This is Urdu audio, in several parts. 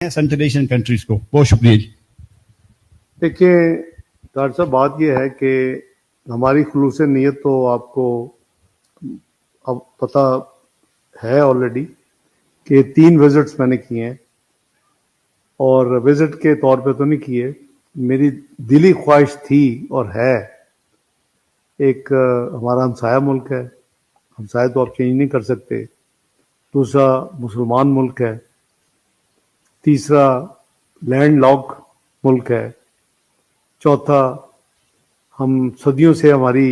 سینٹرل ایشین کنٹریز کو. بہت شکریہ جی. دیکھیں ڈاکٹر صاحب، بات یہ ہے کہ ہماری خلوص نیت تو آپ کو اب پتہ ہے آلریڈی کہ 3 وزٹس میں نے کیے ہیں، اور وزٹ کے طور پہ تو نہیں کیے. میری دلی خواہش تھی اور ہے، ایک ہمارا ہمسایہ ملک ہے، ہمسایہ تو آپ چینج نہیں کر سکتے، دوسرا مسلمان ملک ہے، تیسرا لینڈ لاک ملک ہے، چوتھا ہم صدیوں سے ہماری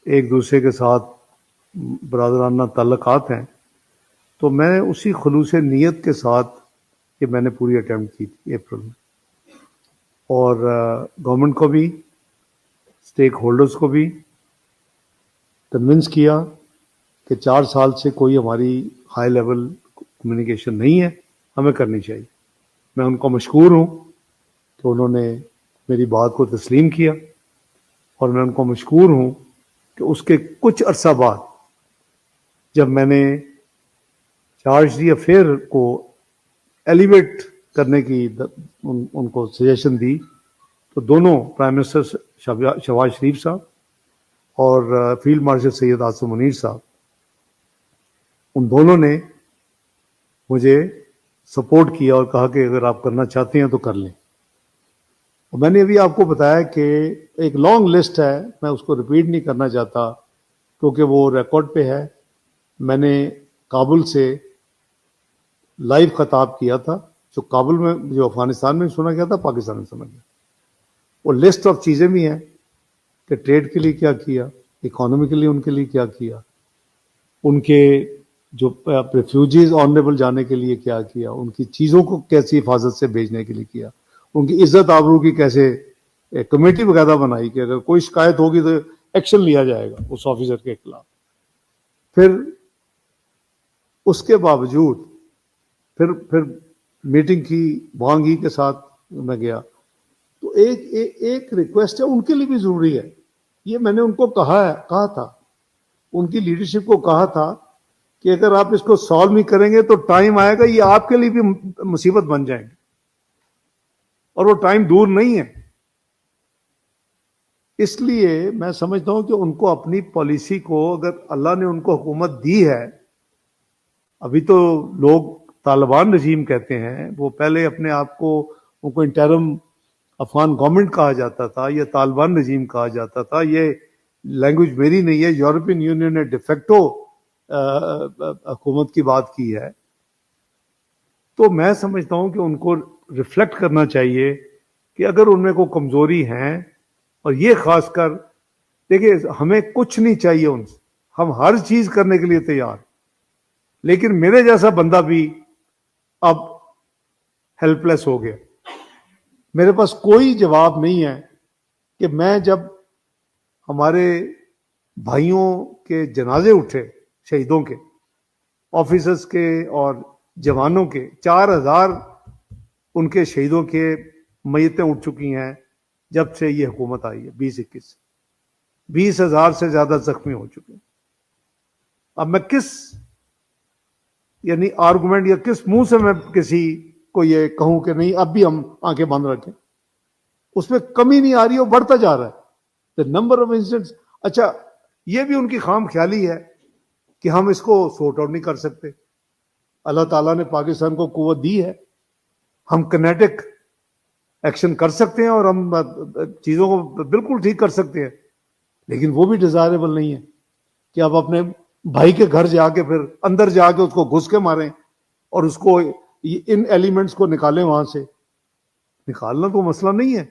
ایک دوسرے کے ساتھ برادرانہ تعلقات ہیں. تو میں نے اسی خلوص نیت کے ساتھ کہ میں نے پوری اٹیمپٹ کی تھی اپریل میں، اور گورنمنٹ کو بھی اسٹیک ہولڈرز کو بھی کنونس کیا کہ 4 سال سے کوئی ہماری ہائی لیول کمیونیکیشن نہیں ہے، ہمیں کرنی چاہیے. میں ان کو مشکور ہوں کہ انہوں نے میری بات کو تسلیم کیا، اور میں ان کو مشکور ہوں کہ اس کے کچھ عرصہ بعد جب میں نے چارج دی افیئر کو ایلیویٹ کرنے کی ان کو سجیشن دی، تو دونوں پرائم منسٹر شہباز شریف صاحب اور فیلڈ مارشل سید عاصم منیر صاحب، ان دونوں نے مجھے سپورٹ کیا اور کہا کہ اگر آپ کرنا چاہتے ہیں تو کر لیں. اور میں نے ابھی آپ کو بتایا کہ ایک لانگ لسٹ ہے، میں اس کو ریپیٹ نہیں کرنا چاہتا کیونکہ وہ ریکارڈ پہ ہے. میں نے کابل سے لائیو خطاب کیا تھا، جو کابل میں، جو افغانستان میں سنا گیا تھا، پاکستان میں سنا گیا. وہ لسٹ آف چیزیں بھی ہیں کہ ٹریڈ کے لیے کیا کیا، اکانومی کے لیے ان کے لیے کیا کیا، ان کے جو ریفیوجیز آنریبل جانے کے لیے کیا کیا، ان کی چیزوں کو کیسی حفاظت سے بھیجنے کے لیے کیا، ان کی عزت آبرو کی کیسے کمیٹی وغیرہ بنائی کہ اگر کوئی شکایت ہوگی تو ایکشن لیا جائے گا اس آفیسر کے خلاف. پھر اس کے باوجود پھر میٹنگ کی وانگ ای کے ساتھ میں گیا. تو ایک ریکویسٹ ہے، ان کے لیے بھی ضروری ہے، یہ میں نے ان کو کہا تھا، ان کی لیڈرشپ کو کہا تھا کہ اگر آپ اس کو سالو نہیں کریں گے تو ٹائم آئے گا یہ آپ کے لیے بھی مصیبت بن جائیں گے، اور وہ ٹائم دور نہیں ہے. اس لیے میں سمجھتا ہوں کہ ان کو اپنی پالیسی کو، اگر اللہ نے ان کو حکومت دی ہے، ابھی تو لوگ طالبان رجیم کہتے ہیں، وہ پہلے اپنے آپ کو ان کو انٹرم افغان گورنمنٹ کہا جاتا تھا، یہ طالبان رجیم کہا جاتا تھا. یہ لینگویج میری نہیں ہے، یورپین یونین نے ڈیفیکٹو حکومت کی بات کی ہے. تو میں سمجھتا ہوں کہ ان کو ریفلیکٹ کرنا چاہیے کہ اگر ان میں کوئی کمزوری ہیں، اور یہ خاص کر دیکھیں ہمیں کچھ نہیں چاہیے ان سے، ہم ہر چیز کرنے کے لیے تیار، لیکن میرے جیسا بندہ بھی اب ہیلپ لیس ہو گیا. میرے پاس کوئی جواب نہیں ہے کہ میں جب ہمارے بھائیوں کے جنازے اٹھے، شہیدوں کے، آفیسرز کے اور جوانوں کے، 4000 ان کے شہیدوں کے میتیں اٹھ چکی ہیں جب سے یہ حکومت آئی ہے 2021 سے، 20,000 سے زیادہ زخمی ہو چکے ہیں. اب میں کس آرگومنٹ یا کس منہ سے میں کسی کو یہ کہوں کہ نہیں اب بھی ہم آنکھیں بند رکھیں؟ اس میں کمی نہیں آ رہی، وہ بڑھتا جا رہا ہے نمبر آف انسیڈنٹس. اچھا یہ بھی ان کی خام خیالی ہے کہ ہم اس کو سورٹ آؤٹ نہیں کر سکتے. اللہ تعالیٰ نے پاکستان کو قوت دی ہے، ہم کنیٹک ایکشن کر سکتے ہیں اور ہم چیزوں کو بالکل ٹھیک کر سکتے ہیں، لیکن وہ بھی ڈیزائریبل نہیں ہے کہ آپ اپنے بھائی کے گھر جا کے پھر اندر جا کے اس کو گھس کے ماریں اور اس کو ان ایلیمنٹس کو نکالیں. وہاں سے نکالنا تو مسئلہ نہیں ہے.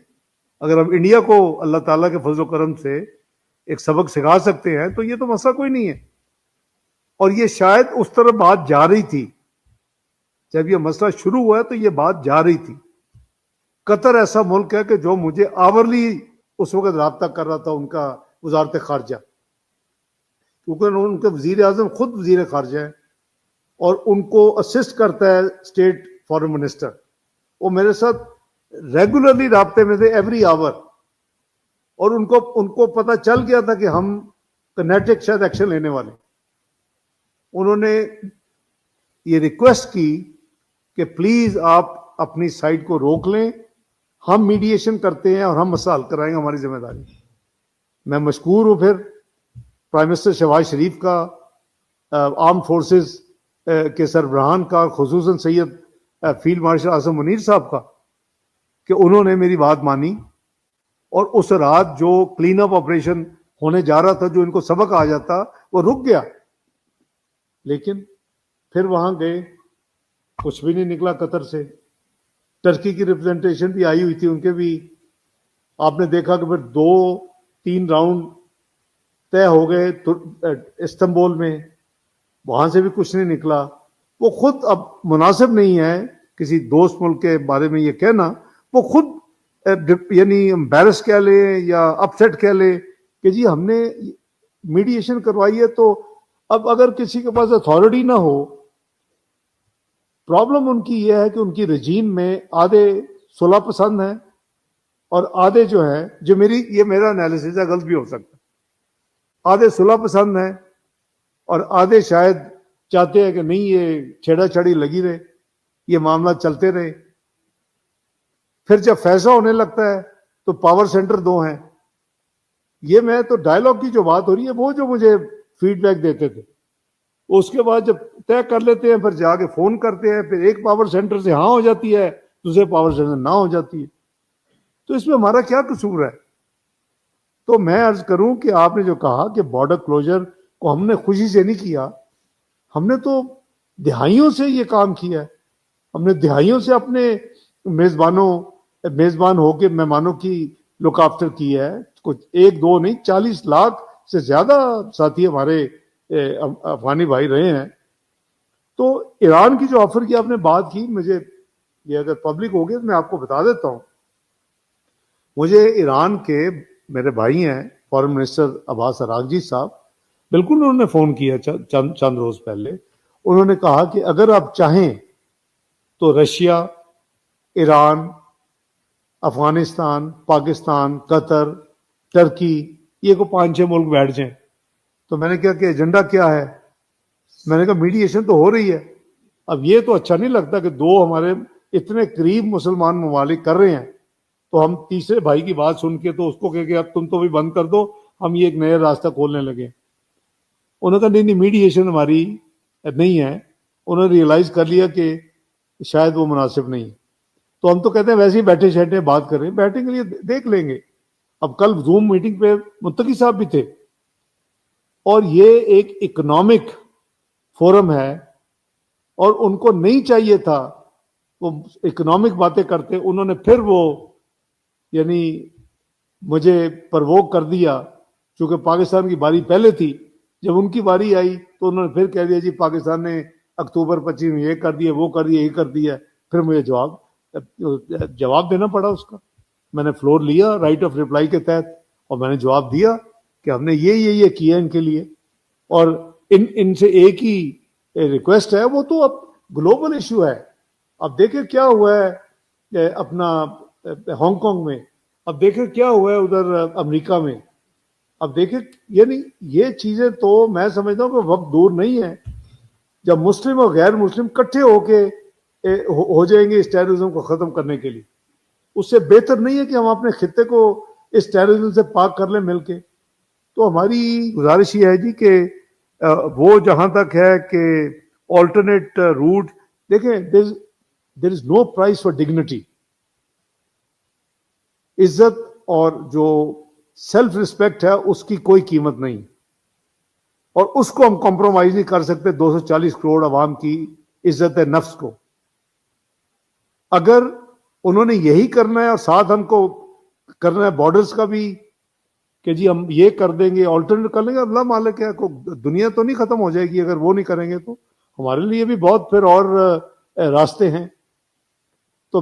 اگر ہم انڈیا کو اللہ تعالیٰ کے فضل و کرم سے ایک سبق سکھا سکتے ہیں تو یہ تو مسئلہ کوئی نہیں ہے. اور یہ شاید اس طرح بات جا رہی تھی، جب یہ مسئلہ شروع ہوا ہے تو یہ بات جا رہی تھی. قطر ایسا ملک ہے کہ جو مجھے آورلی اس وقت رابطہ کر رہا تھا، ان کا وزارت خارجہ، کیونکہ ان کے وزیر اعظم خود وزیر خارجہ ہیں اور ان کو اسسٹ کرتا ہے اسٹیٹ فارن منسٹر. وہ میرے ساتھ ریگولرلی رابطے میں تھے ایوری آور، اور ان کو پتہ چل گیا تھا کہ ہم کنیٹک شاید ایکشن لینے والے. انہوں نے یہ ریکویسٹ کی کہ پلیز آپ اپنی سائڈ کو روک لیں, ہم میڈیشن کرتے ہیں اور ہم مسئلہ حل کرائیں گے, ہماری ذمہ داری. میں مشکور ہوں پھر پرائم منسٹر شہباز شریف کا, آرم فورسز کے سربراہان کا, خصوصاً سید فیلڈ مارشل اعظم منیر صاحب کا, کہ انہوں نے میری بات مانی اور اس رات جو کلین اپ آپریشن ہونے جا رہا تھا, جو ان کو سبق آ جاتا, وہ رک گیا. لیکن پھر وہاں گئے, کچھ بھی نہیں نکلا قطر سے. ٹرکی کی ریپرزنٹیشن بھی آئی ہوئی تھی, ان کے بھی آپ نے دیکھا کہ پھر 2-3 راؤنڈ طے ہو گئے استنبول میں, وہاں سے بھی کچھ نہیں نکلا. وہ خود اب مناسب نہیں ہے کسی دوست ملک کے بارے میں یہ کہنا, وہ خود یعنی امبیرس کہہ لے یا اپسیٹ کہہ لے کہ جی ہم نے میڈیشن کروائی ہے. تو اب اگر کسی کے پاس اتھارٹی نہ ہو, پرابلم ان کی یہ ہے کہ ان کی رجیم میں آدھے صلح پسند ہیں اور آدھے جو ہیں, جو یہ میرا انالیسس ہے, غلط بھی ہو سکتا ہے, آدھے صلح پسند ہیں اور آدھے شاید چاہتے ہیں کہ نہیں یہ چھیڑا چھڑی لگی رہے, یہ معاملہ چلتے رہے. پھر جب فیصلہ ہونے لگتا ہے تو پاور سینٹر 2 ہیں. یہ میں تو ڈائلاگ کی جو بات ہو رہی ہے, وہ جو مجھے فیڈ بیک دیتے تھے, اس کے بعد جب طے کر لیتے ہیں پھر جا کے فون کرتے ہیں, پھر ایک پاور سینٹر سے ہاں ہو جاتی ہے, دوسرے پاور سینٹر نہ ہو جاتی ہے. تو اس میں ہمارا کیا قصور ہے؟ تو میں عرض کروں کہ آپ نے جو کہا کہ بارڈر کلوجر کو ہم نے خوشی سے نہیں کیا, ہم نے تو دہائیوں سے یہ کام کیا ہے. ہم نے دہائیوں سے اپنے میزبان ہو کے مہمانوں کی لک آفٹر کی ہے. کچھ 1-2 نہیں, 40 لاکھ سے زیادہ ساتھی ہمارے افغانی بھائی رہے ہیں. تو ایران کی جو آفر کی آپ نے بات کی, مجھے یہ اگر پبلک ہو گیا تو میں آپ کو بتا دیتا ہوں. مجھے ایران کے میرے بھائی ہیں فارن منسٹر عباس اراغچی صاحب, بالکل انہوں نے فون کیا چند روز پہلے. انہوں نے کہا کہ اگر آپ چاہیں تو رشیا, ایران, افغانستان, پاکستان, قطر, ٹرکی, یہ کو 5-6 ملک بیٹھ جائیں. تو میں نے کہا کہ ایجنڈا کیا ہے؟ میں نے کہا میڈیشن تو ہو رہی ہے. اب یہ تو اچھا نہیں لگتا کہ 2 ہمارے اتنے قریب مسلمان ممالک کر رہے ہیں, تو ہم تیسرے بھائی کی بات سن کے تو اس کو کہ اب تم تو بھی بند کر دو, ہم یہ ایک نیا راستہ کھولنے لگے. انہوں نے کہا نہیں میڈیشن ہماری نہیں ہے. انہوں نے ریئلائز کر لیا کہ شاید وہ مناسب نہیں. تو ہم تو کہتے ہیں ویسے ہی بیٹھے شیٹے بات کر رہے ہیں, بیٹھنے کے لیے دیکھ لیں گے. اب کل زوم میٹنگ پہ متقی صاحب بھی تھے, اور یہ ایک اکنامک فورم ہے اور ان کو نہیں چاہیے تھا وہ اکنامک باتیں کرتے. انہوں نے پھر وہ یعنی مجھے پرووک کر دیا, چونکہ پاکستان کی باری پہلے تھی. جب ان کی باری آئی تو انہوں نے پھر کہہ دیا جی پاکستان نے اکتوبر 25 میں یہ کر دیا, وہ کر دیا, یہ کر دیا. پھر مجھے جواب دینا پڑا اس کا. میں نے فلور لیا رائٹ آف ریپلائی کے تحت, اور میں نے جواب دیا کہ ہم نے یہ کیا ان کے لیے, اور ان سے ایک ہی ریکویسٹ ہے, وہ تو اب گلوبل ایشو ہے. اب دیکھیں کیا ہوا ہے اپنا ہانگ کانگ میں, اب دیکھیں کیا ہوا ہے ادھر امریکہ میں. اب دیکھیں یعنی یہ چیزیں تو میں سمجھتا ہوں کہ وقت دور نہیں ہے جب مسلم اور غیر مسلم اکٹھے ہو کے ہو جائیں گے اس ٹیررزم کو ختم کرنے کے لیے. اس سے بہتر نہیں ہے کہ ہم اپنے خطے کو اس ٹیررزم سے پاک کر لیں مل کے. تو ہماری گزارش یہ ہے جی کہ وہ جہاں تک ہے کہ آلٹرنیٹ روٹ, دیکھیں دیر از نو پرائز فار ڈگنیٹی. عزت اور جو سیلف ریسپیکٹ ہے اس کی کوئی قیمت نہیں, اور اس کو ہم کمپرومائز نہیں کر سکتے 240 کروڑ عوام کی عزت نفس کو. اگر انہوں نے یہی کرنا ہے اور ساتھ ہم کو کرنا ہے بارڈرز کا بھی کہ جی ہم یہ کر دیں گے, آلٹرنیٹ کر لیں گے, اللہ مالک ہے, دنیا تو نہیں ختم ہو جائے گی اگر وہ نہیں کریں گے. تو ہمارے لیے بھی بہت پھر اور راستے ہیں.